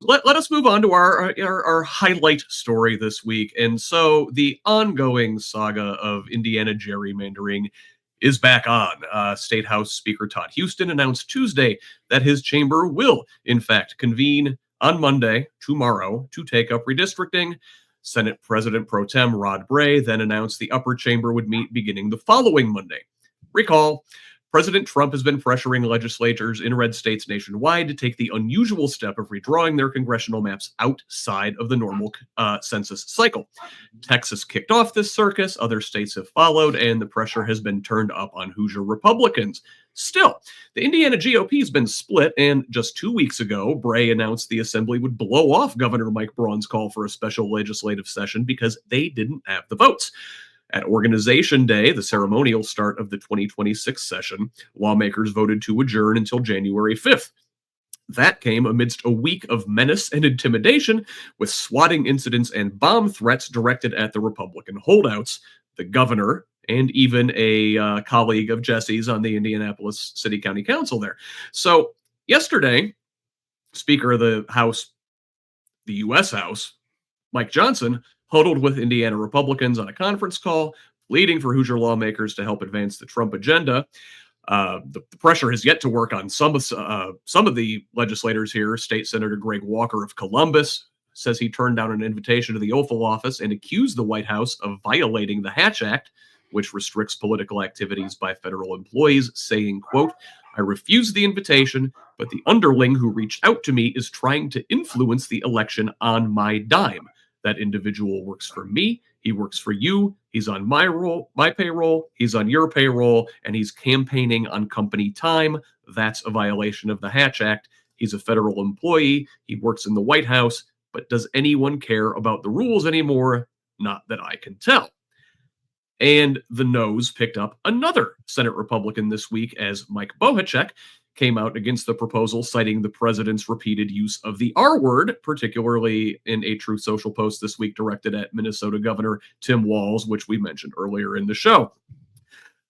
Let us move on to our highlight story this week. And so the ongoing saga of Indiana gerrymandering is back on. State House Speaker Todd Huston announced Tuesday that his chamber will, in fact, convene on Monday, tomorrow, to take up redistricting. Senate President Pro Tem Rod Bray then announced the upper chamber would meet beginning the following Monday. Recall, President Trump has been pressuring legislatures in red states nationwide to take the unusual step of redrawing their congressional maps outside of the normal census cycle. Texas kicked off this circus, other states have followed, and the pressure has been turned up on Hoosier Republicans. Still, the Indiana GOP has been split, and just 2 weeks ago, Bray announced the assembly would blow off Governor Mike Braun's call for a special legislative session because they didn't have the votes. At Organization Day, the ceremonial start of the 2026 session, lawmakers voted to adjourn until January 5th. That came amidst a week of menace and intimidation, with swatting incidents and bomb threats directed at the Republican holdouts. The governor, and even a colleague of Jesse's on the Indianapolis City County Council there. So yesterday, Speaker of the House, the U.S. House, Mike Johnson, huddled with Indiana Republicans on a conference call, pleading for Hoosier lawmakers to help advance the Trump agenda. The pressure has yet to work on some of the legislators here. State Senator Greg Walker of Columbus says he turned down an invitation to the Oval Office and accused the White House of violating the Hatch Act, which restricts political activities by federal employees, saying, quote, "I refused the invitation, but the underling who reached out to me is trying to influence the election on my dime. That individual works for me. He works for you. He's on my payroll. He's on your payroll, and he's campaigning on company time. That's a violation of the Hatch Act. He's a federal employee. He works in the White House. But does anyone care about the rules anymore? Not that I can tell." And the nose picked up another Senate Republican this week as Mike Bohacek came out against the proposal, citing the president's repeated use of the R word, particularly in a Truth Social post this week directed at Minnesota Governor Tim Walz, which we mentioned earlier in the show.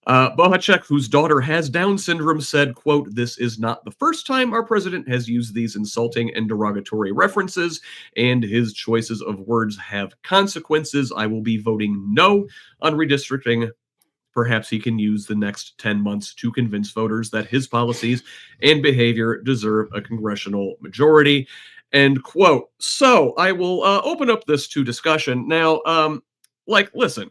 Bohacek, whose daughter has Down syndrome, said, quote, "This is not the first time our president has used these insulting and derogatory references, and his choices of words have consequences. I will be voting no on redistricting. Perhaps he can use the next 10 months to convince voters that his policies and behavior deserve a congressional majority." End quote. So I will open up this to discussion. Now, listen,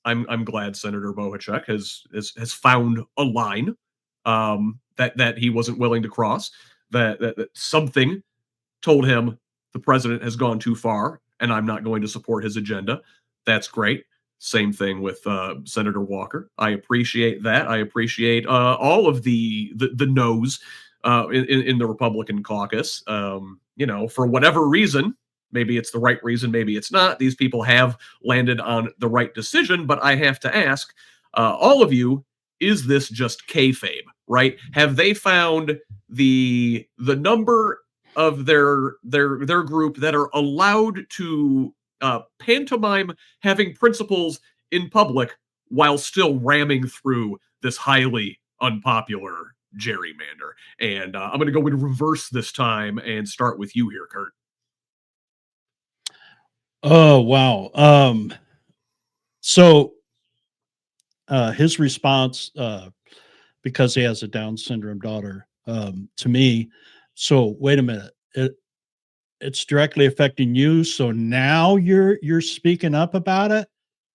I'm glad Senator Bohacek has found a line that he wasn't willing to cross, that something told him the president has gone too far and I'm not going to support his agenda. That's great. Same thing with Senator Walker. I appreciate that. I appreciate all of the no's in the Republican caucus. For whatever reason, maybe it's the right reason, maybe it's not. These people have landed on the right decision, but I have to ask all of you: is this just kayfabe? Right? Have they found the number of their group that are allowed to pantomime having principles in public while still ramming through this highly unpopular gerrymander? And I'm going to go in reverse this time and start with you here, Kurt. Oh, wow. So his response, because he has a Down syndrome daughter, to me, so wait a minute, it's directly affecting you. So now you're speaking up about it.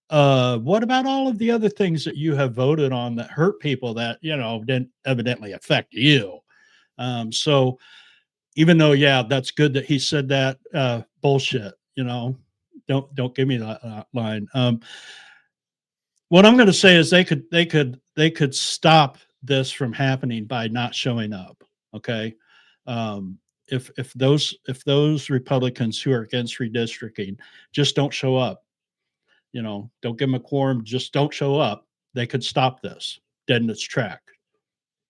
What about all of the other things that you have voted on that hurt people that, didn't evidently affect you? So even though, yeah, that's good that he said that, bullshit, don't give me that line. What I'm going to say is they could stop this from happening by not showing up. Okay. If those Republicans who are against redistricting just don't show up, don't give them a quorum, just don't show up, they could stop this dead in its track.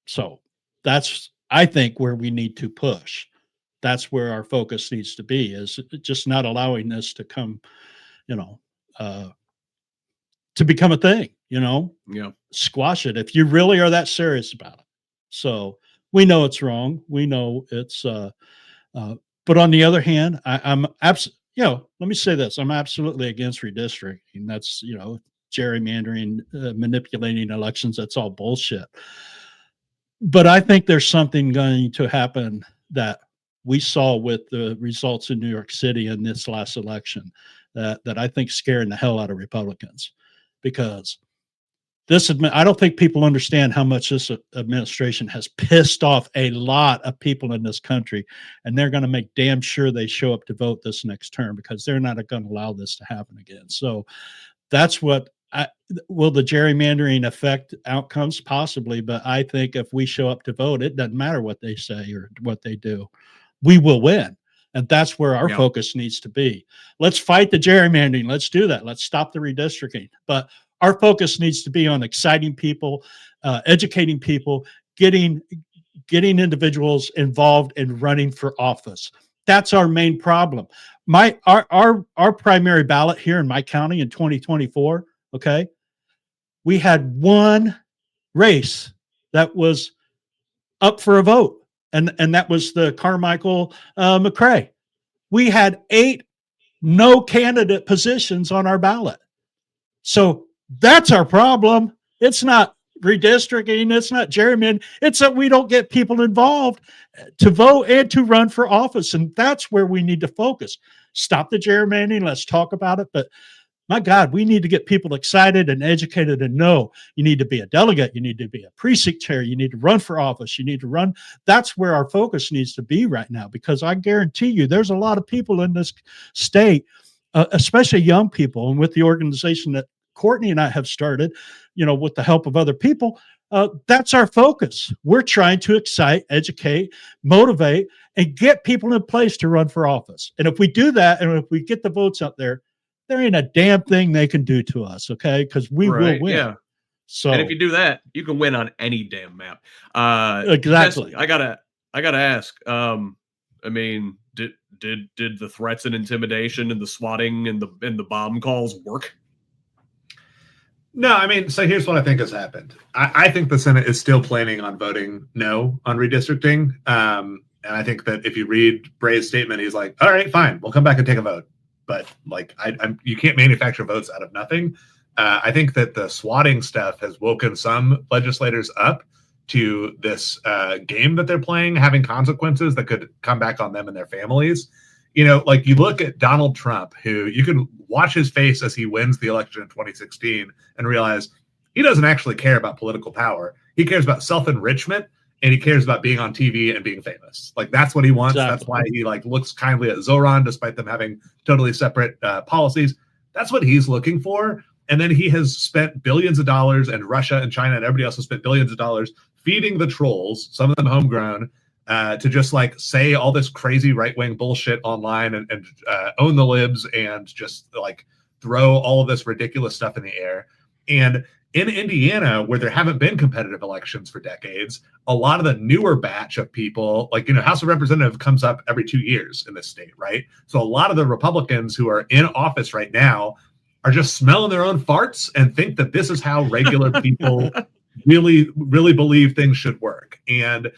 So that's, I think, where we need to push. That's where our focus needs to be, is just not allowing this to come, to become a thing, Yeah. squash it if you really are that serious about it. So we know it's wrong. We know it's But on the other hand, I'm absolutely, let me say this. I'm absolutely against redistricting. That's, gerrymandering, manipulating elections. That's all bullshit. But I think there's something going to happen that we saw with the results in New York City in this last election that I think scaring the hell out of Republicans, because I don't think people understand how much this administration has pissed off a lot of people in this country, and they're going to make damn sure they show up to vote this next term, because they're not going to allow this to happen again. So that's what will the gerrymandering affect outcomes? Possibly, but I think if we show up to vote, it doesn't matter what they say or what they do, we will win. And that's where our focus needs to be. Let's fight the gerrymandering. Let's do that. Let's stop the redistricting. But our focus needs to be on exciting people, educating people, getting individuals involved in running for office. That's our main problem. Our primary ballot here in my county in 2024, okay, we had one race that was up for a vote, and that was the Carmichael McRae. We had 8 no candidate positions on our ballot. So that's our problem. It's not redistricting. It's not gerrymandering. It's that we don't get people involved to vote and to run for office. And that's where we need to focus. Stop the gerrymandering. Let's talk about it. But my God, we need to get people excited and educated and know you need to be a delegate. You need to be a precinct chair. You need to run for office. You need to run. That's where our focus needs to be right now, because I guarantee you there's a lot of people in this state, especially young people, and with the organization that Courtney and I have started, with the help of other people, that's our focus. We're trying to excite, educate, motivate, and get people in place to run for office. And if we do that, and if we get the votes out there ain't a damn thing they can do to us, okay? Because we will win. Yeah. So, and if you do that, you can win on any damn map. Exactly. I gotta ask. I mean, did the threats and intimidation and the swatting and the bomb calls work? No, I mean, so here's what I think has happened. I think the Senate is still planning on voting no on redistricting. And I think that if you read Bray's statement, he's like, all right, fine, we'll come back and take a vote. But like, you can't manufacture votes out of nothing. I think that the swatting stuff has woken some legislators up to this game that they're playing, having consequences that could come back on them and their families. Like you look at Donald Trump, who you can watch his face as he wins the election in 2016 and realize he doesn't actually care about political power. He cares about self-enrichment, and he cares about being on TV and being famous. Like, that's what he wants. Exactly. That's why he looks kindly at Zoran, despite them having totally separate policies. That's what he's looking for. And then he has spent billions of dollars, and Russia and China and everybody else has spent billions of dollars feeding the trolls, some of them homegrown, to just say all this crazy right-wing bullshit online and own the libs and just throw all of this ridiculous stuff in the air. And in Indiana, where there haven't been competitive elections for decades, a lot of the newer batch of people, House of Representatives comes up every 2 years in this state, right? So a lot of the Republicans who are in office right now are just smelling their own farts and think that this is how regular people really, really believe things should work. And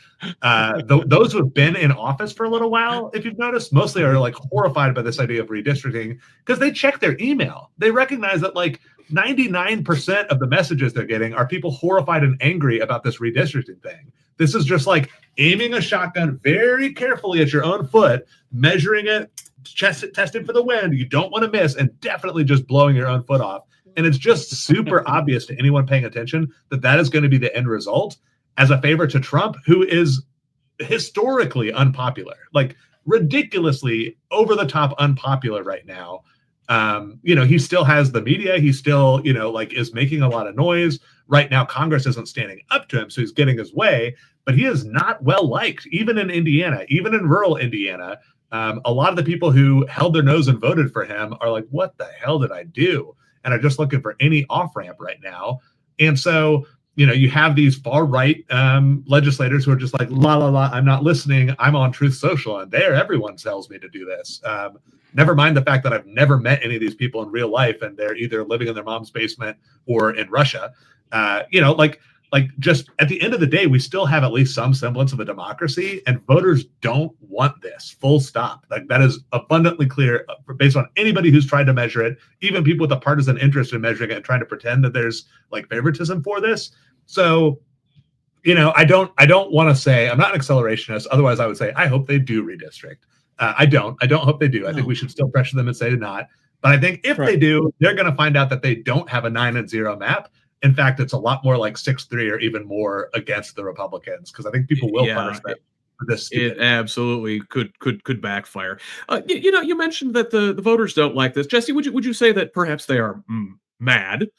those who have been in office for a little while, if you've noticed, mostly are horrified by this idea of redistricting, because they check their email. They recognize that 99% of the messages they're getting are people horrified and angry about this redistricting thing. This is just aiming a shotgun very carefully at your own foot, measuring it, testing for the wind. You don't want to miss, and definitely just blowing your own foot off. And it's just super obvious to anyone paying attention that is going to be the end result, as a favor to Trump, who is historically unpopular, ridiculously over the top unpopular right now. He still has the media. He still, is making a lot of noise right now. Congress isn't standing up to him, so he's getting his way, but he is not well liked, even in Indiana, even in rural Indiana. A lot of the people who held their nose and voted for him are like, what the hell did I do? And are just looking for any off-ramp right now. And so, you have these far-right legislators who are just la, la, la, I'm not listening. I'm on Truth Social, and everyone tells me to do this. Never mind the fact that I've never met any of these people in real life, and they're either living in their mom's basement or in Russia. like, just at the end of the day, we still have at least some semblance of a democracy, and voters don't want this, full stop. Like, that is abundantly clear based on anybody who's tried to measure it, even people with a partisan interest in measuring it and trying to pretend that there's like favoritism for this. So, I don't want to say, I'm not an accelerationist. Otherwise, I would say, I hope they do redistrict. I don't hope they do. I think we should still pressure them and say not. But I think if they do, they're going to find out that they don't have a 9-0 map. In fact, it's a lot more like 6-3 or even more against the Republicans, because I think people will punish them for this. It absolutely could backfire. You mentioned that the voters don't like this. Jesse, would you say that perhaps they are mad?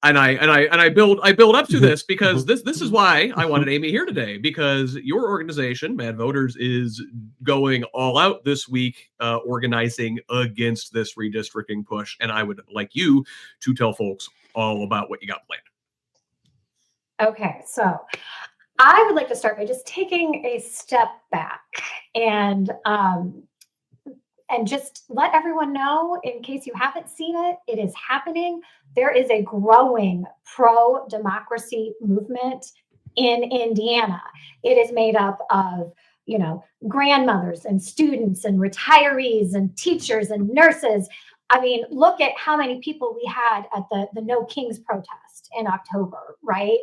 And I build up to this because this is why I wanted Amy here today, because your organization, Mad Voters, is going all out this week, organizing against this redistricting push. And I would like you to tell folks all about what you got planned. Okay, so I would like to start by just taking a step back and just let everyone know, in case you haven't seen it, it is happening. There is a growing pro-democracy movement in Indiana. It is made up of, grandmothers and students and retirees and teachers and nurses. I mean, look at how many people we had at the No Kings protest in October, right?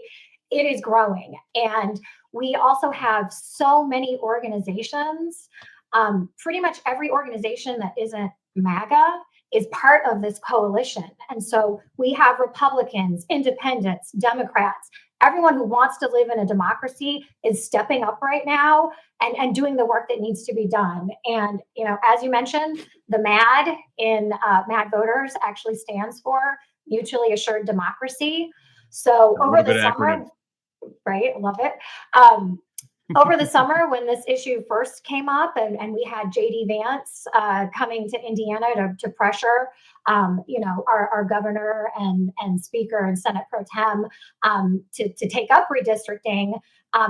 It is growing. And we also have so many organizations. Pretty much every organization that isn't MAGA is part of this coalition. And so we have Republicans, independents, Democrats, everyone who wants to live in a democracy is stepping up right now and doing the work that needs to be done. And, as you mentioned, the MAD in Mad Voters actually stands for Mutually Assured Democracy. So over the summer, right? Love it. Over the summer, when this issue first came up, and we had J.D. Vance coming to Indiana to pressure, our governor and speaker and Senate Pro Tem to take up redistricting,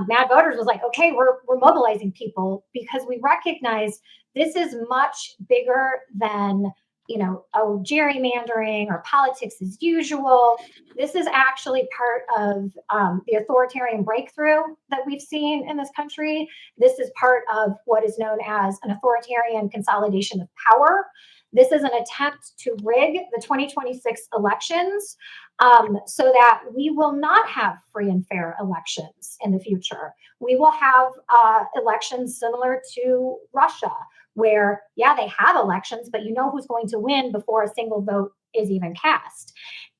Mad Voters was like, okay, we're mobilizing people, because we recognize this is much bigger than gerrymandering or politics as usual. This is actually part of the authoritarian breakthrough that we've seen in this country. This is part of what is known as an authoritarian consolidation of power. This is an attempt to rig the 2026 elections so that we will not have free and fair elections in the future. We will have elections similar to Russia, where, they have elections, but who's going to win before a single vote is even cast.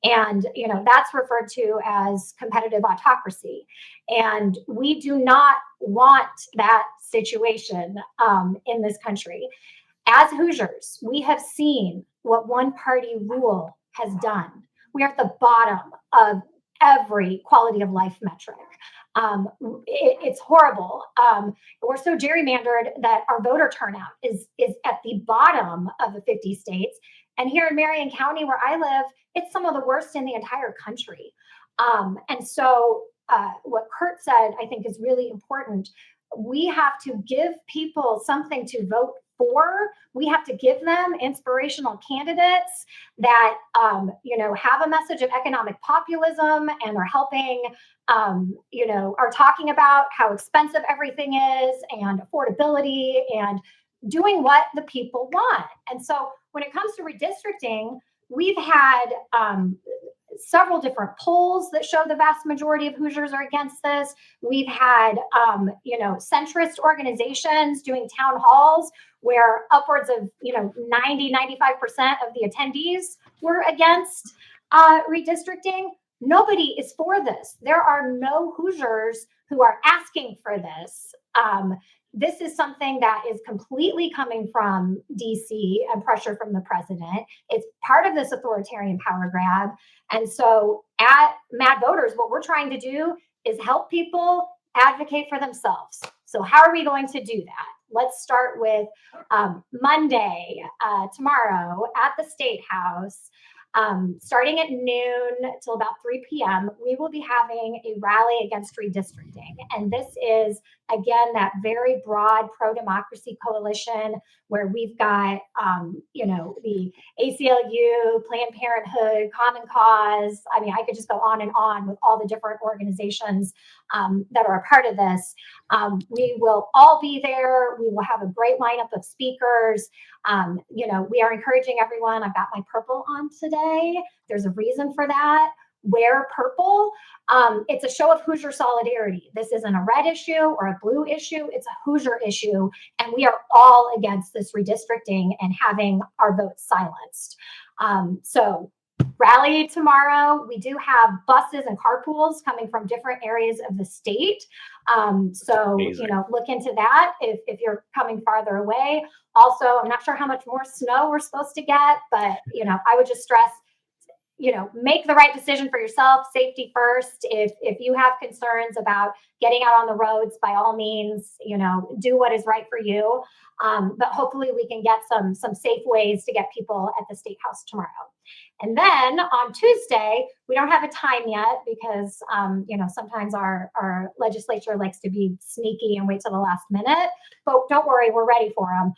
And, that's referred to as competitive autocracy. And we do not want that situation in this country. As Hoosiers, we have seen what one-party rule has done. We are at the bottom of every quality of life metric. It's horrible. We're so gerrymandered that our voter turnout is at the bottom of the 50 states. And here in Marion County, where I live, it's some of the worst in the entire country. And so what Kurt said, I think, is really important. We have to give people something to vote for. We have to give them inspirational candidates that, have a message of economic populism and are helping, are talking about how expensive everything is and affordability and doing what the people want. And so when it comes to redistricting, we've had several different polls that show the vast majority of Hoosiers are against this. We've had, centrist organizations doing town halls where upwards of, 90, 95% of the attendees were against redistricting. Nobody is for this. There are no Hoosiers who are asking for this. This is something that is completely coming from DC and pressure from the president. It's part of this authoritarian power grab. And so at Mad Voters, what we're trying to do is help people advocate for themselves. So how are we going to do that? Let's start with Monday, tomorrow at the State House. Starting at noon till about 3 p.m., we will be having a rally against redistricting. And this is Again, that very broad pro-democracy coalition where we've got, the ACLU, Planned Parenthood, Common Cause. I mean, I could just go on and on with all the different organizations that are a part of this. We will all be there. We will have a great lineup of speakers. We are encouraging everyone. I've got my purple on today. There's a reason for that. Wear purple. It's a show of Hoosier solidarity. This isn't a red issue or a blue issue. It's a Hoosier issue. And we are all against this redistricting and having our votes silenced. So rally tomorrow. We do have buses and carpools coming from different areas of the state. Amazing. Look into that if you're coming farther away. Also, I'm not sure how much more snow we're supposed to get, but, I would just stress, make the right decision for yourself, safety first. If you have concerns about getting out on the roads, by all means, do what is right for you. But hopefully we can get some safe ways to get people at the State House tomorrow. And then on Tuesday, we don't have a time yet because, sometimes our legislature likes to be sneaky and wait till the last minute. But don't worry, we're ready for them.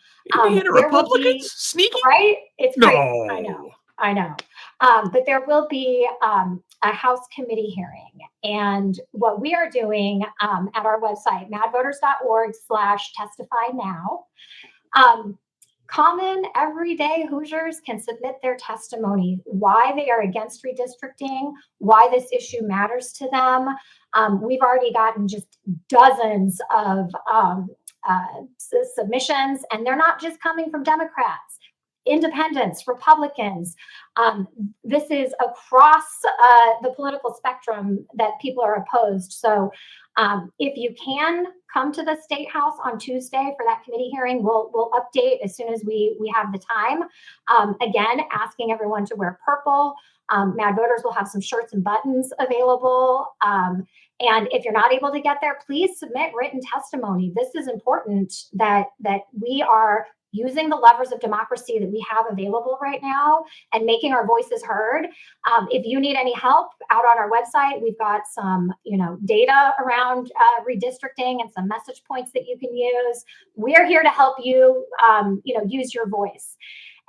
Indiana Republicans? Sneaky? Right? It's No. crazy. I know. But there will be a House committee hearing. And what we are doing at our website, madvoters.org/testify now, common everyday Hoosiers can submit their testimony, why they are against redistricting, why this issue matters to them. We've already gotten just dozens of submissions, and they're not just coming from Democrats. Independents, Republicans. This is across the political spectrum that people are opposed. So if you can come to the State House on Tuesday for that committee hearing, we'll update as soon as we have the time. Again, asking everyone to wear purple. Mad Voters will have some shirts and buttons available. And if you're not able to get there, please submit written testimony. This is important that we are using the levers of democracy that we have available right now and making our voices heard. If you need any help, out on our website, we've got some, data around redistricting and some message points that you can use. We're here to help you, use your voice.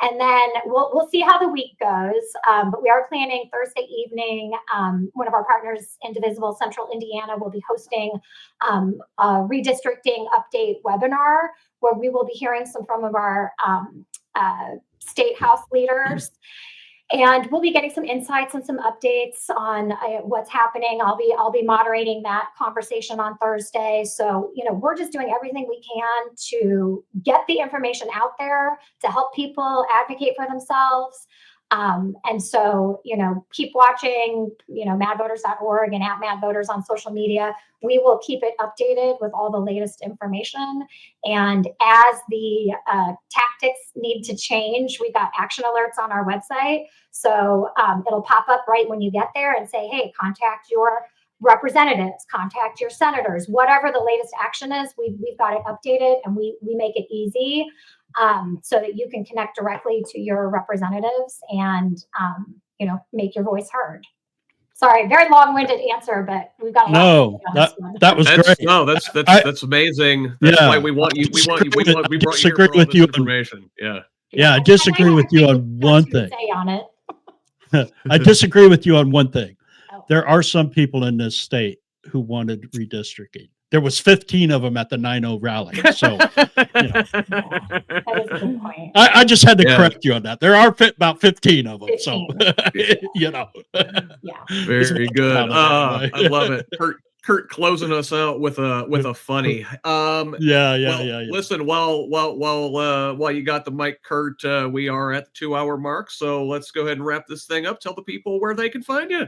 And then we'll see how the week goes. But we are planning Thursday evening. One of our partners, Indivisible Central Indiana, will be hosting a redistricting update webinar where we will be hearing some from our State House leaders. And we'll be getting some insights and some updates on what's happening. I'll be moderating that conversation on Thursday. So, we're just doing everything we can to get the information out there to help people advocate for themselves. And so, keep watching, madvoters.org and at madvoters on social media. We will keep it updated with all the latest information. And as the tactics need to change, we've got action alerts on our website. So it'll pop up right when you get there and say, hey, contact your representatives, contact your senators, whatever the latest action is, we've got it updated and we make it easy. So that you can connect directly to your representatives and, make your voice heard. Sorry, very long-winded answer, but we've got a lot on this one. That was great. No, that's amazing. That's why we want you. We brought you here for all this information. Yeah, I disagree with you on one thing. I disagree with you on one thing. There are some people in this state who wanted redistricting. There was 15 of them at the 9/0 rally. So, That is a good point. I just had to correct you on that. There are about 15 of them. 15. So, Yeah. Very good. I love it. Kurt closing us out with a funny. Listen, while you got the mic, Kurt, we are at the 2-hour mark. So let's go ahead and wrap this thing up. Tell the people where they can find you.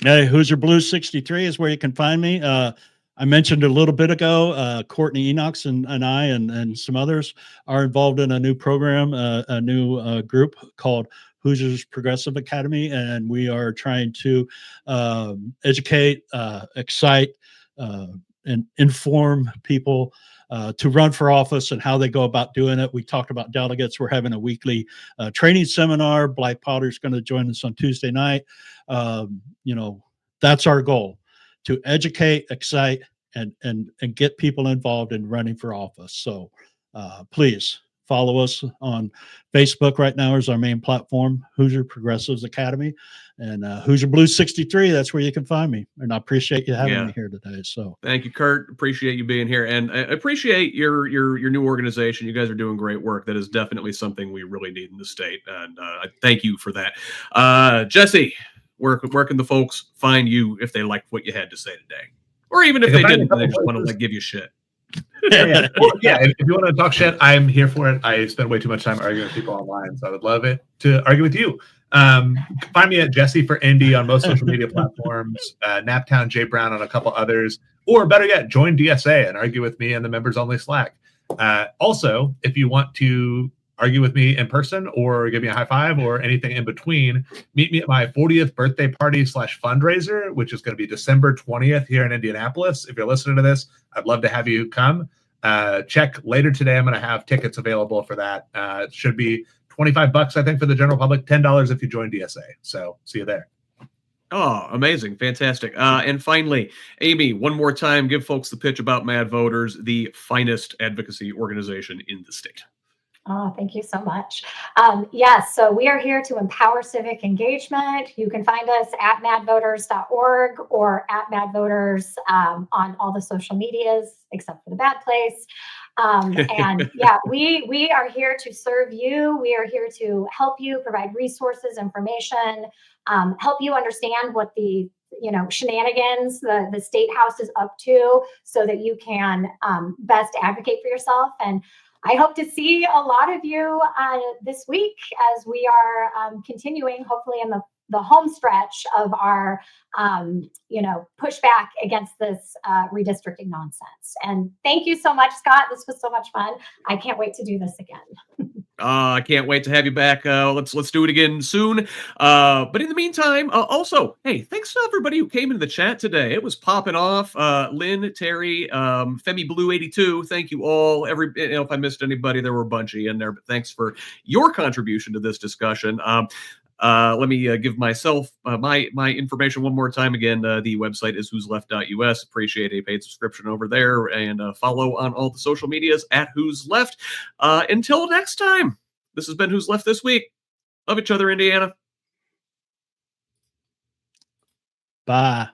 Hey, Hoosier Blues 63 is where you can find me. I mentioned a little bit ago, Courtney Enochs and I and some others are involved in a new program, a new group called Hoosiers Progressive Academy, and we are trying to educate, excite, and inform people to run for office and how they go about doing it. We talked about delegates. We're having a weekly training seminar. Blythe Potter's going to join us on Tuesday night. That's our goal, to educate, excite, and get people involved in running for office. So please follow us on Facebook. Right now is our main platform, Hoosier Progressives Academy, and Hoosier Blue 63. That's where you can find me. And I appreciate you having me here today. So thank you, Kurt. Appreciate you being here, and I appreciate your new organization. You guys are doing great work. That is definitely something we really need in the state, and I thank you for that. Jesse, where can the folks find you if they liked what you had to say today, or even if they didn't, they just want to give you shit? Yeah. If you want to talk shit, I'm here for it. I spend way too much time arguing with people online, so I would love it to argue with you. Find me at Jesse for Indy on most social media platforms, Naptown J Brown on a couple others, or better yet, join DSA and argue with me in the members only Slack. Also, if you want to argue with me in person or give me a high five or anything in between, meet me at my 40th birthday party / fundraiser, which is going to be December 20th here in Indianapolis. If you're listening to this, I'd love to have you come. Check later today. I'm going to have tickets available for that. It should be $25, I think, for the general public, $10 if you join DSA. So see you there. Oh, amazing. Fantastic. And finally, Amy, one more time, give folks the pitch about Mad Voters, the finest advocacy organization in the state. Oh, thank you so much. Yes, so we are here to empower civic engagement. You can find us at madvoters.org or at madvoters on all the social medias, except for the bad place. And yeah, we are here to serve you. We are here to help you, provide resources, information, help you understand what the shenanigans the state house is up to, so that you can best advocate for yourself. And I hope to see a lot of you this week as we are continuing, hopefully, in the home stretch of our, pushback against this redistricting nonsense. And thank you so much, Scott. This was so much fun. I can't wait to do this again. I can't wait to have you back. Let's do it again soon. But in the meantime, also, hey, thanks to everybody who came into the chat today. It was popping off. Lynn, Terry, Femi Blue 82. Thank you all. If I missed anybody, there were a bunch of you in there. But thanks for your contribution to this discussion. Let me give myself my information one more time. Again, the website is whosleft.us. Appreciate a paid subscription over there, and follow on all the social medias at HoosLeft. Until next time, this has been Who's Left This Week. Love each other, Indiana. Bye.